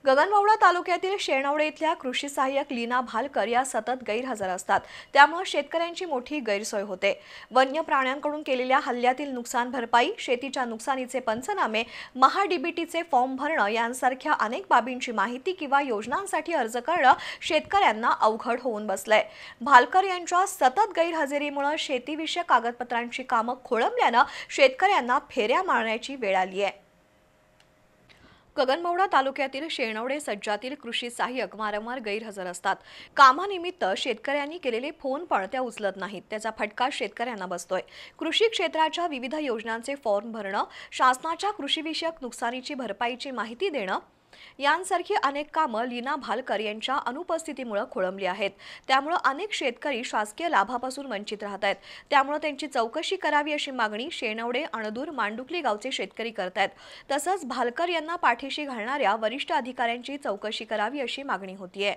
गगनबावडा तालुक्यातील शेणवडे इथल्या कृषी सहाय्यक लीना भालकर या सतत गैरहजर असतात। त्यामुळे शेतकऱ्यांची मोठी गैरसोय होते। वन्य प्राण्यांकडून केलेल्या हल्ल्यातील नुकसान भरपाई, शेतीच्या नुकसानीचे पंचनामे, महाडीबीटीचे फॉर्म भरणं यांसारख्या अनेक बाबींची माहिती किंवा योजनांसाठी अर्ज करणं शेतकऱ्यांना अवघड होऊन बसलंय। भालकर यांच्या सतत गैरहजेरीमुळे शेतीविषयक कागदपत्रांची कामं खोळंबल्यानं शेतकऱ्यांना फेऱ्या मारण्याची वेळ आली आहे। गगनबावडा तालुक्यातील शेणवडे सज्जातील कृषी सहाय्यक वारंवार गैरहजर असतात। कामानिमित्त शेतकऱ्यांनी केलेले फोन पण त्या उचलत नाहीत। त्याचा फटका शेतकऱ्यांना बसतोय। कृषी क्षेत्राच्या विविध योजनांचे फॉर्म भरणं, शासनाच्या कृषीविषयक नुकसानीची भरपाईची माहिती देणं यांसारखी अनेक कामं लीना भालकर यांच्या अनुपस्थितीमुळे खोळंबली आहेत। त्यामुळे अनेक शेतकरी शासकीय लाभापासून वंचित राहत आहेत। त्यामुळे त्यांची चौकशी करावी अशी मागणी शेणवडे, अणदूर, मांडुकली गावचे शेतकरी करत आहेत। तसंच भालकर यांना पाठीशी घालणाऱ्या वरिष्ठ अधिकाऱ्यांची चौकशी करावी अशी मागणी होतीये।